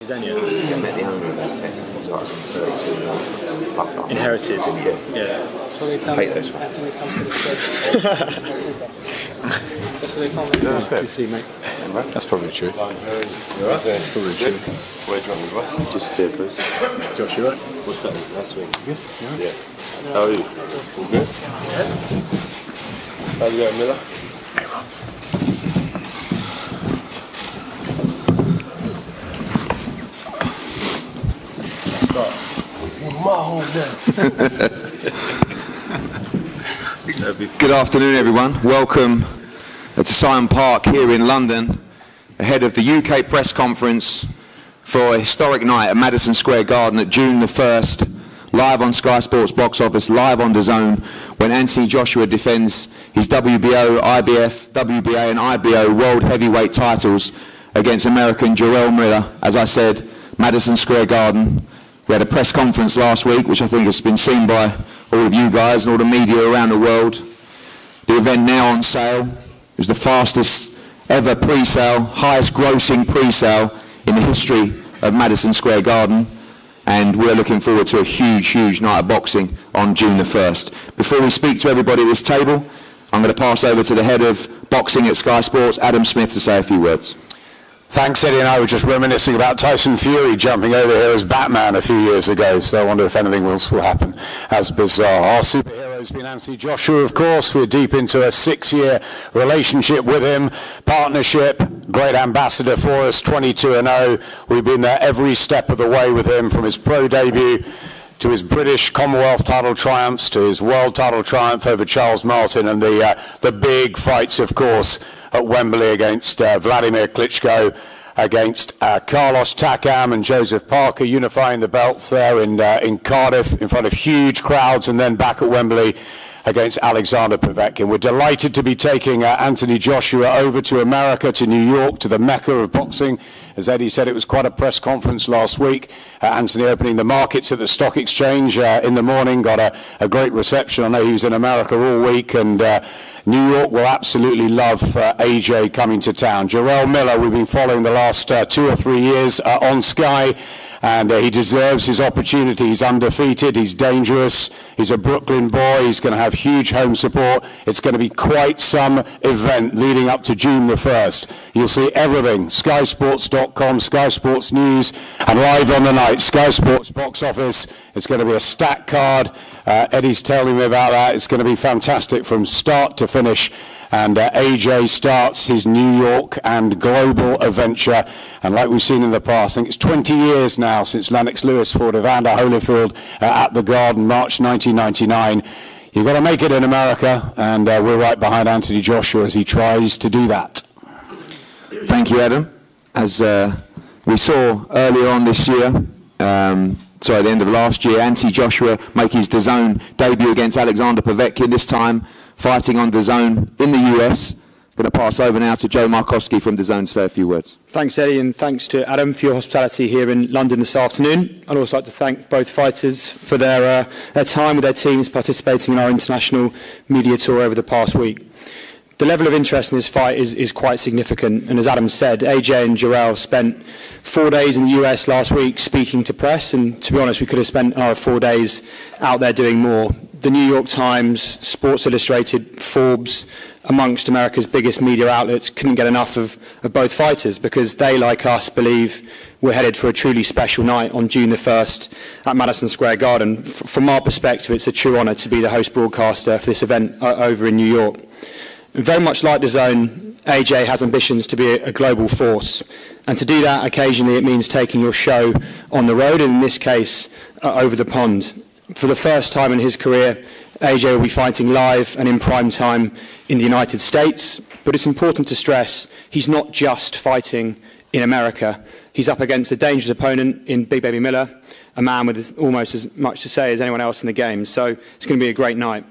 then yet? Yeah, I met the owner of those 10, so I was 32 buck. Inherited? Yeah. So they tell I me hate those after it comes to the spread. That's what they told me. Good to see you, mate. That's probably true. Probably true. Where do you want me, boss? Just there, please. Josh, you right? What's that last week? Good. Yeah. How are you? All good? How's it going, Miller? Start. My home now. Good afternoon, everyone. Welcome to Sion Park here in London, ahead of the UK press conference for a historic night at Madison Square Garden at June the 1st, live on Sky Sports box office, live on DAZN, when Anthony Joshua defends his WBO, IBF, WBA and IBO world heavyweight titles against American Jarrell Miller. As I said, Madison Square Garden. We had a press conference last week, which I think has been seen by all of you guys and all the media around the world. The event now on sale. It was the fastest ever pre-sale, highest grossing pre-sale in the history of Madison Square Garden. And we're looking forward to a huge, huge night of boxing on June the 1st. Before we speak to everybody at this table, I'm going to pass over to the head of boxing at Sky Sports, Adam Smith, to say a few words. Thanks, Eddie, and I were just reminiscing about Tyson Fury jumping over here as Batman a few years ago, so I wonder if anything else will happen as bizarre. Our superhero's been Anthony Joshua, of course. We're deep into a 6-year relationship with him, partnership, great ambassador for us, 22-0. We've been there every step of the way with him, from his pro debut to his British Commonwealth title triumphs, to his world title triumph over Charles Martin, and the big fights, of course, at Wembley against Vladimir Klitschko, against Carlos Takam and Joseph Parker, unifying the belts there in Cardiff in front of huge crowds, and then back at Wembley against Alexander Povetkin. We're delighted to be taking Anthony Joshua over to America, to New York, to the Mecca of boxing. As Eddie said, it was quite a press conference last week. Anthony opening the markets at the Stock Exchange in the morning, got a great reception. I know he was in America all week, and New York will absolutely love AJ coming to town. Jarrell Miller, we've been following the last 2 or 3 years on Sky, and he deserves his opportunity. He's undefeated, he's dangerous, he's a Brooklyn boy, he's going to have huge home support. It's going to be quite some event leading up to June the 1st. You'll see everything, skysports.com, Sky Sports News, and live on the night, Sky Sports box office. It's going to be a stacked card. Eddie's telling me about that. It's going to be fantastic from start to finish. And AJ starts his New York and global adventure. And like we've seen in the past, I think it's 20 years now since Lennox Lewis fought Evander Holyfield at the Garden, March 1999. You've got to make it in America, and we're right behind Anthony Joshua as he tries to do that. Thank you, Adam. As we saw earlier on this year, at the end of last year, Anthony Joshua make his DAZN debut against Alexander Povetkin, this time fighting on DAZN in the US. Going to pass over now to Joe Markowski from DAZN to say a few words. Thanks, Eddie, and thanks to Adam for your hospitality here in London this afternoon. I'd also like to thank both fighters for their time with their teams participating in our international media tour over the past week. The level of interest in this fight is quite significant, and as Adam said, AJ and Jarrell spent 4 days in the US last week speaking to press, and to be honest, we could have spent our 4 days out there doing more. The New York Times, Sports Illustrated, Forbes, amongst America's biggest media outlets, couldn't get enough of both fighters, because they, like us, believe we're headed for a truly special night on June the 1st at Madison Square Garden. From our perspective, it's a true honour to be the host broadcaster for this event over in New York. Very much like DAZN, AJ has ambitions to be a global force, and to do that occasionally it means taking your show on the road, and in this case over the pond. For the first time in his career, AJ will be fighting live and in prime time in the United States, but it's important to stress he's not just fighting in America. He's up against a dangerous opponent in Big Baby Miller, a man with almost as much to say as anyone else in the game, so it's going to be a great night.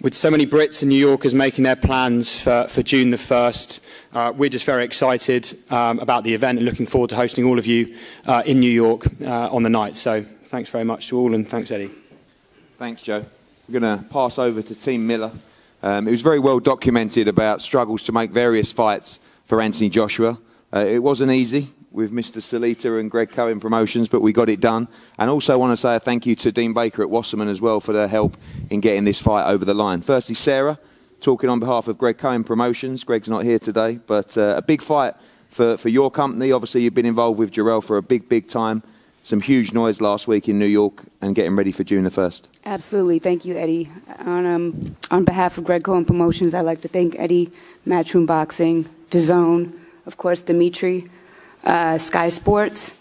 With so many Brits and New Yorkers making their plans for June the 1st, we're just very excited about the event and looking forward to hosting all of you in New York on the night. So thanks very much to all, and thanks, Eddie. Thanks, Joe. We're going to pass over to Team Miller. It was very well documented about struggles to make various fights for Anthony Joshua. It wasn't easy. with Mr. Salita and Greg Cohen Promotions, but we got it done. And also want to say a thank you to Dean Baker at Wasserman as well for their help in getting this fight over the line. Firstly, Sarah, talking on behalf of Greg Cohen Promotions. Greg's not here today, but a big fight for your company. Obviously, you've been involved with Jarrell for a big time. Some huge noise last week in New York and getting ready for June the 1st. Absolutely. Thank you, Eddie. On behalf of Greg Cohen Promotions, I'd like to thank Eddie, Matchroom Boxing, DAZN, of course, Dimitri, Sky Sports.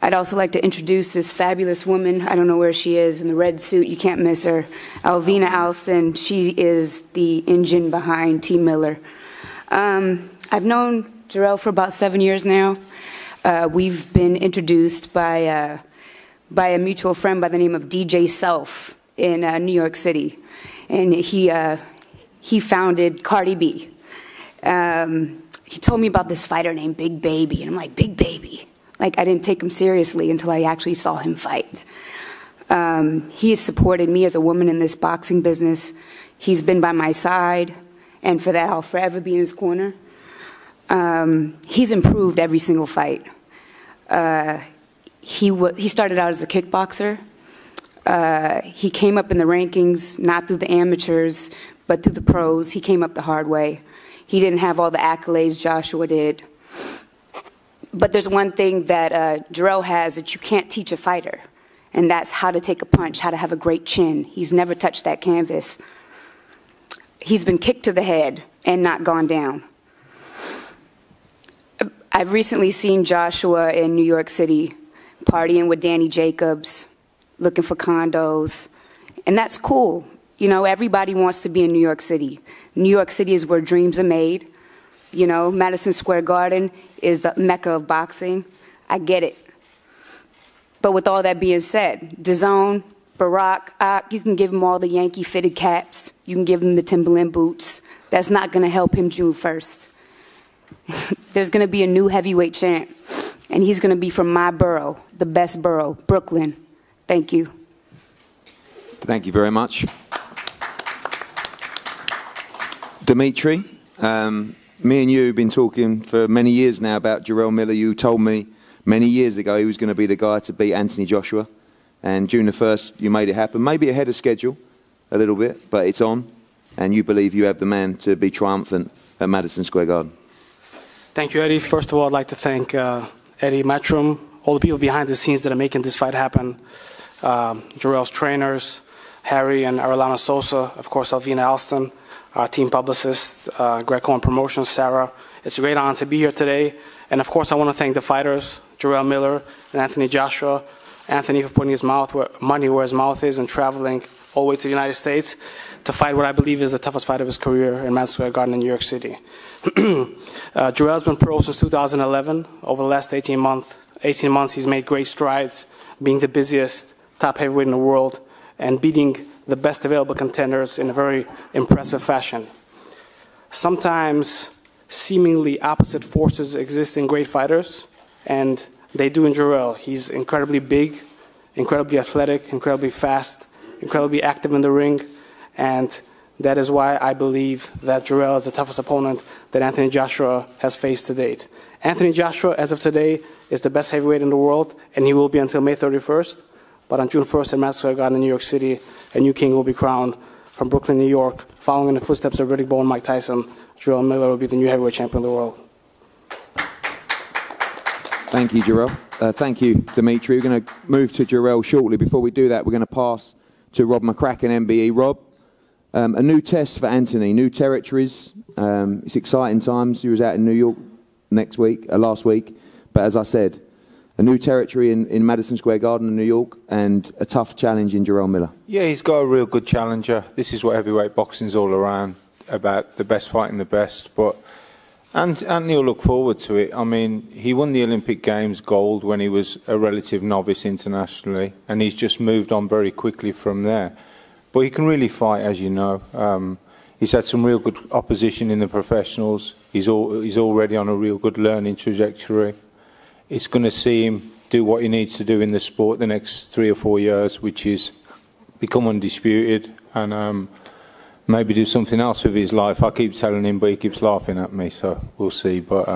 I'd also like to introduce this fabulous woman. I don't know where she is, in the red suit. You can't miss her. Alvina Alston. She is the engine behind T. Miller. I've known Jarrell for about 7 years now. We've been introduced by a mutual friend by the name of DJ Self in New York City. And he founded Cardi B. He told me about this fighter named Big Baby, and I'm like, Big Baby? Like, I didn't take him seriously until I actually saw him fight. He has supported me as a woman in this boxing business. He's been by my side, and for that, I'll forever be in his corner. He's improved every single fight. He started out as a kickboxer. He came up in the rankings, not through the amateurs, but through the pros. He came up the hard way. He didn't have all the accolades Joshua did. But there's one thing that Jarrell has that you can't teach a fighter, and that's how to take a punch, how to have a great chin. He's never touched that canvas. He's been kicked to the head and not gone down. I've recently seen Joshua in New York City partying with Danny Jacobs, looking for condos, and that's cool. You know, everybody wants to be in New York City. New York City is where dreams are made. You know, Madison Square Garden is the mecca of boxing. I get it. But with all that being said, DAZN, Barack, you can give him all the Yankee fitted caps. You can give him the Timberland boots. That's not going to help him June 1st. There's going to be a new heavyweight champ, and he's going to be from my borough, the best borough, Brooklyn. Thank you. Thank you very much. Dimitri, me and you have been talking for many years now about Jarrell Miller. You told me many years ago he was going to be the guy to beat Anthony Joshua, and June the 1st you made it happen. Maybe ahead of schedule a little bit, but it's on, and you believe you have the man to be triumphant at Madison Square Garden. Thank you, Eddie. First of all, I'd like to thank Eddie, Matchroom, all the people behind the scenes that are making this fight happen. Jarrell's trainers, Harry and Arellana Sosa, of course, Alvina Alston, our team publicist, Greg Cohen Promotions, Sarah. It's a great honor to be here today. And of course, I want to thank the fighters, Jarrell Miller and Anthony Joshua. Anthony for putting his money where his mouth is and traveling all the way to the United States to fight what I believe is the toughest fight of his career in Madison Square Garden in New York City. Jarrell's been pro since 2011. Over the last 18 months, he's made great strides, being the busiest top heavyweight in the world and beating the best available contenders in a very impressive fashion. Sometimes seemingly opposite forces exist in great fighters, and they do in Jarrell. He's incredibly big, incredibly athletic, incredibly fast, incredibly active in the ring, and that is why I believe that Jarrell is the toughest opponent that Anthony Joshua has faced to date. Anthony Joshua, as of today, is the best heavyweight in the world, and he will be until May 31st. But on June 1st at Madison Square Garden in New York City, a new king will be crowned from Brooklyn, New York. Following in the footsteps of Riddick Bowe and Mike Tyson, Jarrell Miller will be the new heavyweight champion of the world. Thank you, Jarrell. Thank you, Dimitri. We're going to move to Jarrell shortly. Before we do that, we're going to pass to Rob McCracken, MBE. Rob, a new test for Anthony, new territories. It's exciting times. He was out in New York last week. But as I said, a new territory in Madison Square Garden in New York and a tough challenge in Jarrell Miller. Yeah, he's got a real good challenger. This is what heavyweight boxing's all around, about the best fighting the best. But Anthony will look forward to it. I mean, he won the Olympic Games gold when he was a relative novice internationally, and he's just moved on very quickly from there. But he can really fight, as you know. He's had some real good opposition in the professionals. He's already on a real good learning trajectory. It's going to see him do what he needs to do in the sport the next 3 or 4 years, which is become undisputed and maybe do something else with his life. I keep telling him, but he keeps laughing at me, so we'll see. But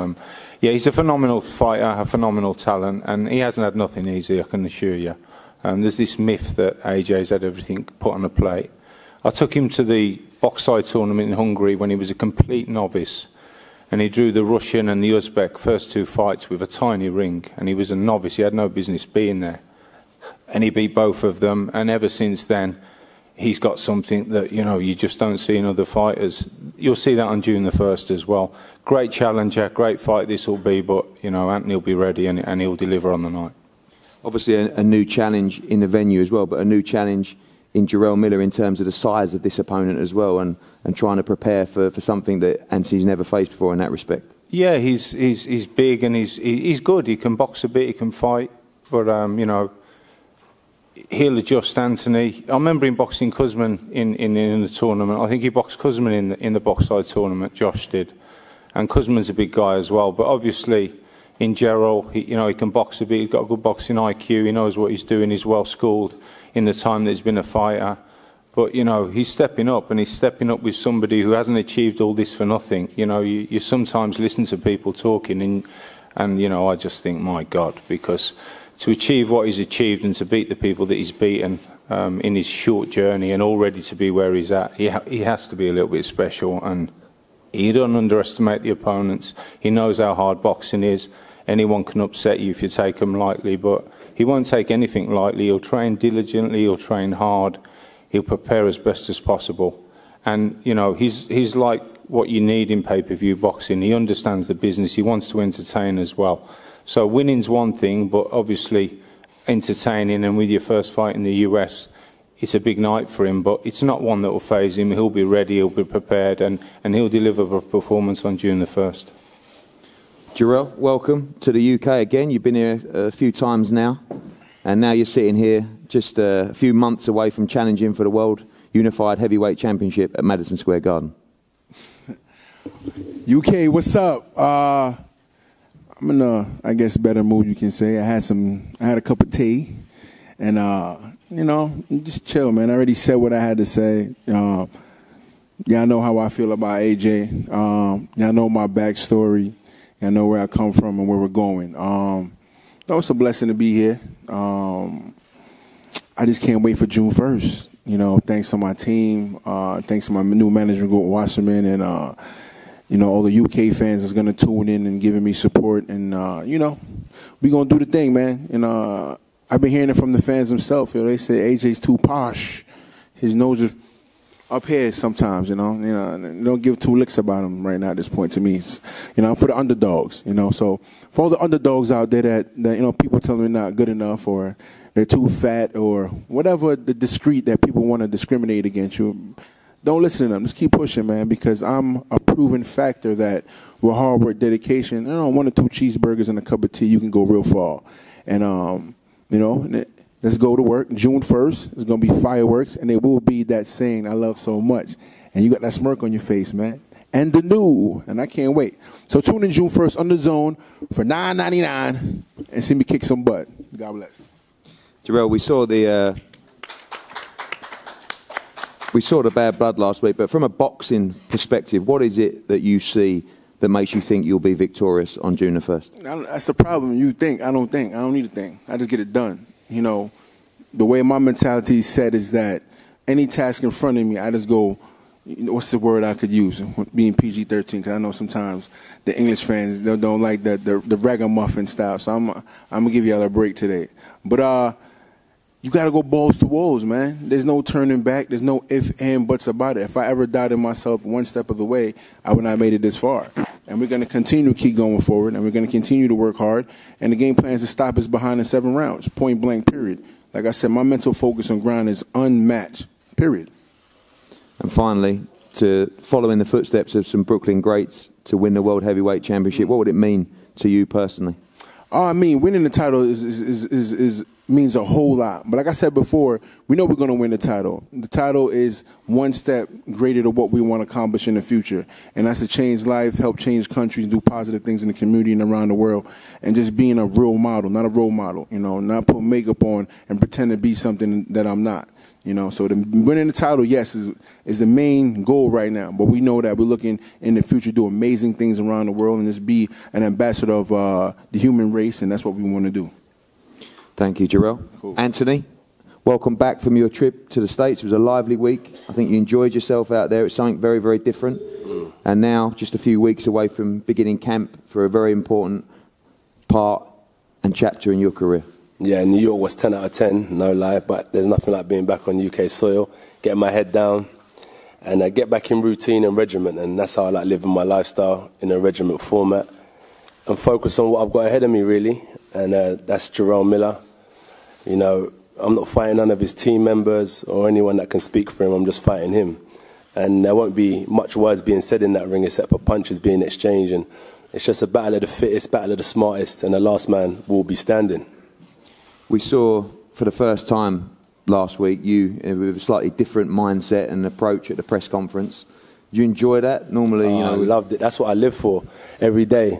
yeah, he's a phenomenal fighter, a phenomenal talent, and he hasn't had nothing easy, I can assure you. There's this myth that AJ's had everything put on a plate. I took him to the box-side tournament in Hungary when he was a complete novice, and he drew the Russian and the Uzbek first 2 fights with a tiny ring, and he was a novice. He had no business being there, and he beat both of them. And ever since then, he's got something that, you know, you just don't see in other fighters. You'll see that on June the 1st as well. Great challenger, great fight this will be, but, you know, Anthony will be ready and he'll deliver on the night. Obviously a new challenge in the venue as well, but a new challenge in Jarrell Miller in terms of the size of this opponent as well, and trying to prepare for something that Anthony's never faced before in that respect. Yeah, he's big and he's good. He can box a bit, he can fight, but, you know, he'll adjust Anthony. I remember him boxing Kuzman in the tournament. I think he boxed Kuzman in the box-side tournament, Josh did. And Kuzman's a big guy as well, but obviously in Jarrell, he can box a bit. He's got a good boxing IQ. He knows what he's doing. He's well schooled in the time that he's been a fighter. But, you know, he's stepping up, and he's stepping up with somebody who hasn't achieved all this for nothing. You know, you sometimes listen to people talking, and you know, I just think, my God, because to achieve what he's achieved and to beat the people that he's beaten in his short journey and already to be where he's at, he has to be a little bit special. And he don't underestimate the opponents. He knows how hard boxing is. Anyone can upset you if you take them lightly, but he won't take anything lightly. He'll train diligently, he'll train hard, he'll prepare as best as possible. And, you know, he's like what you need in pay-per-view boxing. He understands the business, he wants to entertain as well. So winning's one thing, but obviously entertaining, and with your first fight in the US, it's a big night for him, but it's not one that will faze him. He'll be ready, he'll be prepared, and he'll deliver a performance on June the 1st. Jarrell, welcome to the UK again. You've been here a few times now, and now you're sitting here just a few months away from challenging for the World Unified Heavyweight Championship at Madison Square Garden. UK, what's up? I'm in a, I guess, better mood, you can say. I had a cup of tea, and you know, just chill, man. I already said what I had to say. Y'all know how I feel about AJ. Y'all know my backstory. Y'all know where I come from and where we're going. It's a blessing to be here. I just can't wait for June 1st. You know, thanks to my team, thanks to my new manager, Gordon Wasserman, and you know, all the UK fans that's gonna tune in and giving me support. And you know, we gonna do the thing, man. And I've been hearing it from the fans themselves. You know, they say AJ's too posh. His nose is up here sometimes, you know, don't give 2 licks about him right now at this point to me. It's, you know, for the underdogs, you know. So for all the underdogs out there that you know, people tell me not good enough or they're too fat or whatever the discreet that people want to discriminate against you, don't listen to them. Just keep pushing, man, because I'm a proven factor that with hard work, dedication, you know, 1 or 2 cheeseburgers and a cup of tea, you can go real far. And, you know, let's go to work. June 1st, there's going to be fireworks, and it will be that saying I love so much. And you got that smirk on your face, man. And the new, and I can't wait. So tune in June 1st on the Zone for $9.99 and see me kick some butt. God bless. Jarrell, we saw the bad blood last week, but from a boxing perspective, what is it that you see that makes you think you'll be victorious on June the 1st? That's the problem. You think. I don't think. I don't need to think. I just get it done. You know, the way my mentality is set is that any task in front of me, I just go, what's the word I could use? Being PG-13, because I know sometimes the English fans don't like the ragamuffin style. So I'm going to give y'all a break today. But you got to go balls to walls, man. There's no turning back. There's no ifs and buts about it. If I ever doubted myself 1 step of the way, I would not have made it this far. And we're going to continue to keep going forward, and we're going to continue to work hard. And the game plan is to stop us behind in 7 rounds, point blank, period. Like I said, my mental focus on ground is unmatched, period. And finally, to follow in the footsteps of some Brooklyn greats to win the World Heavyweight Championship, what would it mean to you personally? I mean, winning the title is means a whole lot. But like I said before, we know we're going to win the title. The title is one step greater to what we want to accomplish in the future. And that's to change life, help change countries, do positive things in the community and around the world, and just being a real model, not a role model, not put makeup on and pretend to be something that I'm not. So winning the title, yes, is the main goal right now. But we know that we're looking in the future to do amazing things around the world and just be an ambassador of the human race, and that's what we want to do. Thank you, Jarrell. Cool. Anthony, welcome back from your trip to the States. It was a lively week. I think you enjoyed yourself out there. It's something very, very different. And now, just a few weeks away from beginning camp for a very important part and chapter in your career. Yeah, New York was 10 out of 10, no lie, but there's nothing like being back on UK soil, getting my head down, and get back in routine and regiment. And that's how I like living my lifestyle in a regiment format. And focus on what I've got ahead of me, really. And that's Jarrell Miller. I'm not fighting none of his team members or anyone that can speak for him. I'm just fighting him. And there won't be much words being said in that ring except for punches being exchanged. And it's just a battle of the fittest, battle of the smartest, and the last man will be standing. We saw for the first time last week you with a slightly different mindset and approach at the press conference. Did you enjoy that? Normally, I loved it. That's what I live for every day.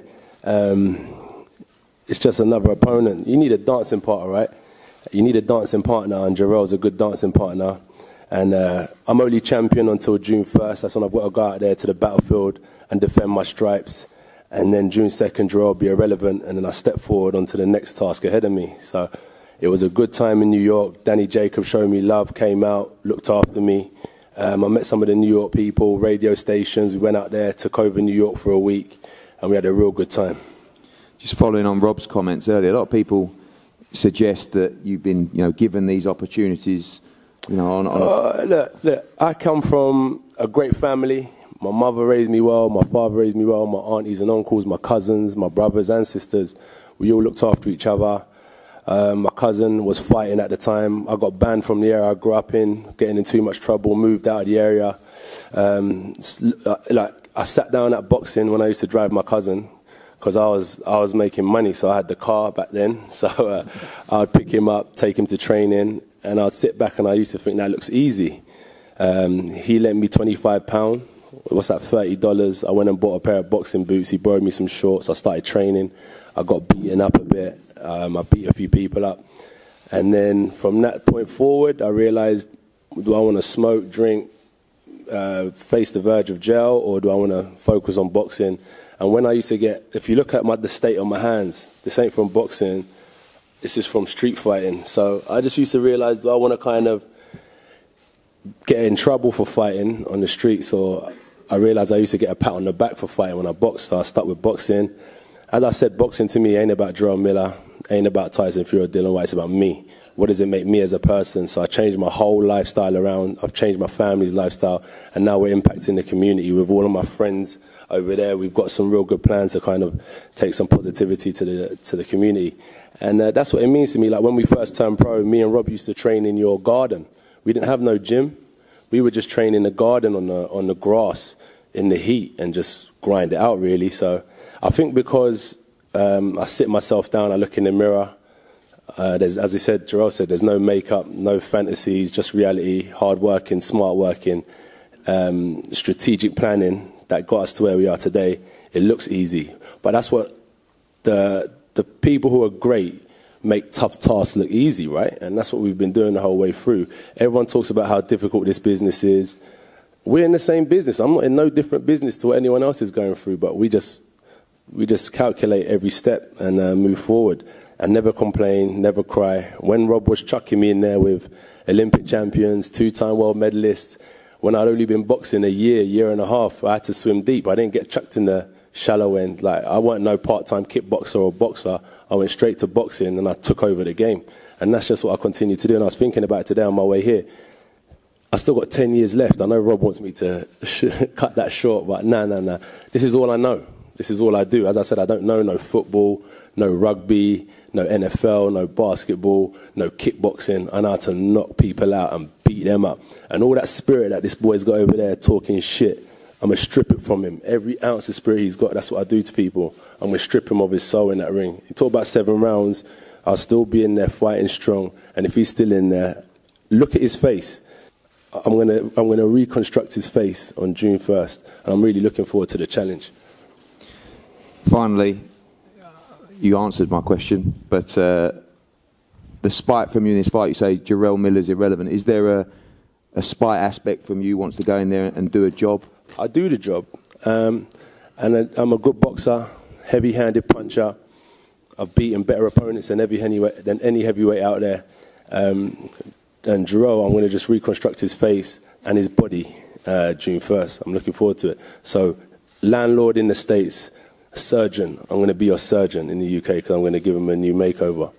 It's just another opponent. You need a dancing partner, right? You need a dancing partner, and Jarrell's a good dancing partner. And I'm only champion until June 1st. That's when I've got to go out there to the battlefield and defend my stripes. And then June 2nd, Jarrell will be irrelevant, and then I step forward onto the next task ahead of me. So it was a good time in New York. Danny Jacobs showed me love, came out, looked after me. I met some of the New York people, radio stations. We went out there, took over New York for a week, and we had a real good time. Just following on Rob's comments earlier, a lot of people suggest that you've been, given these opportunities, Look, I come from a great family. My mother raised me well, my father raised me well, my aunties and uncles, my cousins, my brothers and sisters. We all looked after each other. My cousin was fighting at the time. I got banned from the area I grew up in, getting in too much trouble, moved out of the area. I sat down at boxing when I used to drive my cousin, because I was making money, so I had the car back then. So I'd pick him up, take him to training, and I'd sit back and I used to think, that looks easy. He lent me £25. What's that, $30? I went and bought a pair of boxing boots. He borrowed me some shorts. I started training. I got beaten up a bit. I beat a few people up. And then from that point forward, I realized, do I want to smoke, drink, face the verge of jail, or do I want to focus on boxing? And when I used to if you look at the state of my hands, this ain't from boxing, this is from street fighting. So I just used to realize, do I want to kind of get in trouble for fighting on the streets? Or I realized I used to get a pat on the back for fighting when I boxed, so I stuck with boxing. As I said, boxing to me ain't about Jarrell Miller, ain't about Tyson Fury or Dillian Whyte, it's about me. What does it make me as a person? So I changed my whole lifestyle around. I've changed my family's lifestyle, and now we're impacting the community with all of my friends over there. We've got some real good plans to kind of take some positivity to the community. And that's what it means to me. Like when we first turned pro, me and Rob used to train in your garden. We didn't have no gym. We would just train in the garden on the grass in the heat and just grind it out, really. So I think because I sit myself down, I look in the mirror, as I said, Jarrell said, there's no makeup, no fantasies, just reality, hard working, smart working, strategic planning that got us to where we are today. It looks easy, but that's what the people who are great make tough tasks look easy, right? And that's what we've been doing the whole way through. Everyone talks about how difficult this business is. We're in the same business. I'm not in no different business to what anyone else is going through, but we just calculate every step and move forward and never complain, never cry. When Rob was chucking me in there with Olympic champions, two-time world medalists, when I'd only been boxing a year and a half, I had to swim deep. I didn't get chucked in the shallow end. Like, I weren't no part-time kickboxer or boxer. I went straight to boxing and I took over the game. And that's just what I continue to do. And I was thinking about it today on my way here. I still got 10 years left. I know Rob wants me to cut that short, but nah. This is all I know. This is all I do. As I said, I don't know no football, no rugby, no NFL, no basketball, no kickboxing. I know how to knock people out and beat them up. And all that spirit that this boy's got over there talking shit, I'm going to strip it from him. Every ounce of spirit he's got, that's what I do to people. I'm going to strip him of his soul in that ring. You talk about 7 rounds. I'll still be in there fighting strong. And if he's still in there, look at his face. I'm gonna reconstruct his face on June 1st, and I'm really looking forward to the challenge. Finally, you answered my question, but the spite from you in this fight, you say Jarrell Miller's irrelevant. Is there a spite aspect from you wants to go in there and do a job? I do the job, and I'm a good boxer, heavy-handed puncher. I've beaten better opponents than any heavyweight out there. And Jarrell, I'm going to just reconstruct his face and his body June 1st. I'm looking forward to it. So, landlord in the States, surgeon. I'm going to be your surgeon in the UK because I'm going to give him a new makeover.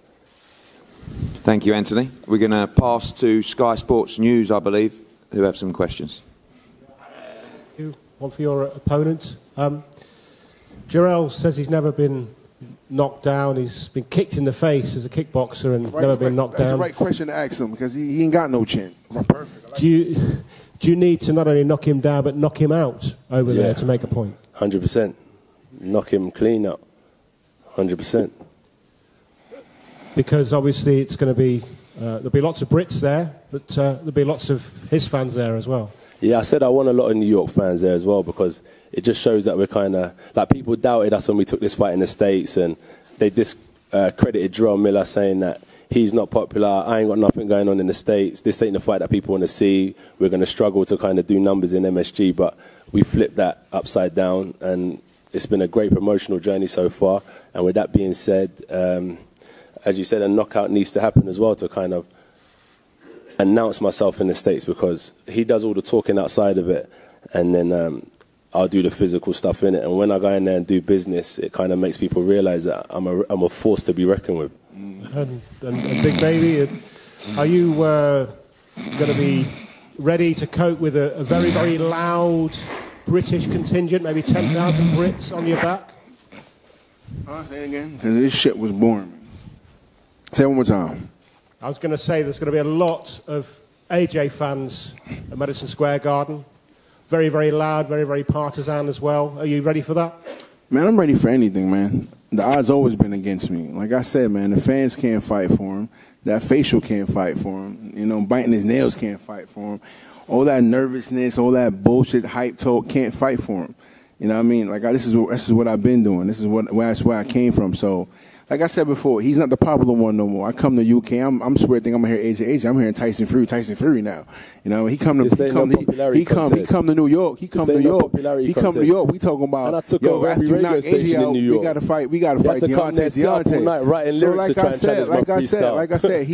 Thank you, Anthony. We're going to pass to Sky Sports News, I believe, who have some questions. One for your opponent. Jarrell says he's never been knocked down. He's been kicked in the face as a kickboxer and never been knocked down. That's the right question to ask him because he ain't got no chin. Perfect. Do you need to not only knock him down but knock him out over there to make a point? 100%. Knock him clean up. 100%. Because obviously it's going to be there'll be lots of Brits there, but there'll be lots of his fans there as well. Yeah, I said I want a lot of New York fans there as well because it just shows that we're kind of like people doubted us when we took this fight in the States and they discredited Jarrell Miller saying that he's not popular. I ain't got nothing going on in the States. This ain't the fight that people want to see. We're going to struggle to kind of do numbers in MSG, but we flipped that upside down and it's been a great promotional journey so far. And with that being said, as you said, a knockout needs to happen as well to kind of announce myself in the States because he does all the talking outside of it and then I'll do the physical stuff in it. And when I go in there and do business, it kind of makes people realise that I'm a force to be reckoned with. And Big Baby, are you going to be ready to cope with a very, very loud British contingent, maybe 10,000 Brits on your back? Say it again, because this shit was boring. Say it one more time. I was going to say there's going to be a lot of AJ fans at Madison Square Garden. Very, very loud, very, very partisan as well. Are you ready for that? Man, I'm ready for anything, man. The odds always been against me. Like I said, man, the fans can't fight for him. That facial can't fight for him. You know, biting his nails can't fight for him. All that nervousness, all that bullshit hype talk can't fight for him. You know what I mean? Like, this is what I've been doing. This is where I came from. So, like I said before, he's not the popular one no more. I come to UK, I'm swear I'm gonna hear AJ. I'm hearing Tyson Fury now. You know, he come to New York. He come to New York. We talking about and I took over every radio station in New York. We gotta fight Deontay. Night writing lyrics to try and challenge my freestyle. Like I said,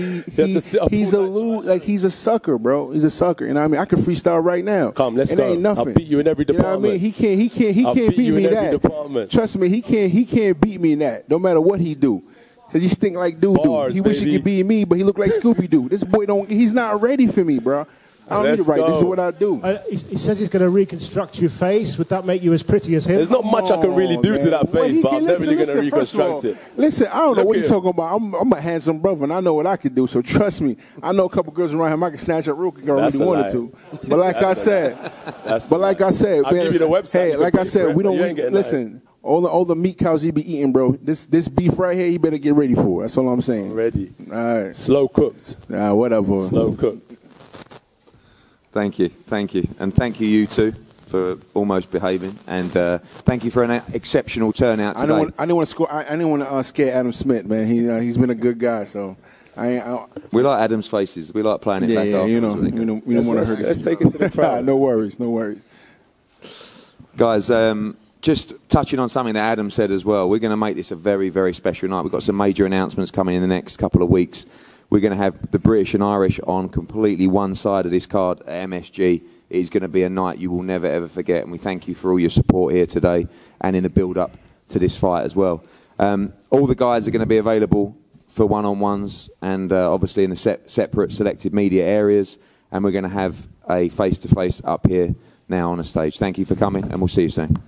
he's a sucker, bro. He's a sucker. You know what I mean? I can freestyle right now. Come, let's go. Ain't nothing. I'll beat you in every department. You know what I mean? He can't beat me in that. Trust me, he can't beat me in that. No matter what he do. Because he stink like doo-doo. He wish he could be me, but he look like Scooby-Doo. This boy he's not ready for me, bro. I don't need to write. This is what I do. He says he's going to reconstruct your face. Would that make you as pretty as him? There's not much I can really do to that face, but I'm definitely going to reconstruct it. Listen, I don't know what he's talking about. I'm a handsome brother, and I know what I can do. So trust me. I know a couple girls around him I can snatch up real quick if I really wanted to. But like I said, I'll give you the website. Hey, like I said, we don't listen. All the meat cows he be eating, bro. This beef right here, you better get ready for. That's all I'm saying. Ready. All right. Slow cooked. Whatever. Slow cooked. Thank you. And thank you two, for almost behaving. And thank you for an exceptional turnout today. I didn't want to scare Adam Smith, man. He's been a good guy, so... we like Adam's faces. We like playing it back off. We don't want to hurt it. Let's take it to the crowd. No worries. Guys, just touching on something that Adam said as well, we're going to make this a very, very special night. We've got some major announcements coming in the next couple of weeks. We're going to have the British and Irish on completely one side of this card at MSG. It is going to be a night you will never, ever forget, and we thank you for all your support here today and in the build-up to this fight as well. All the guys are going to be available for one-on-ones and obviously in the separate selected media areas, and we're going to have a face-to-face up here now on the stage. Thank you for coming, and we'll see you soon.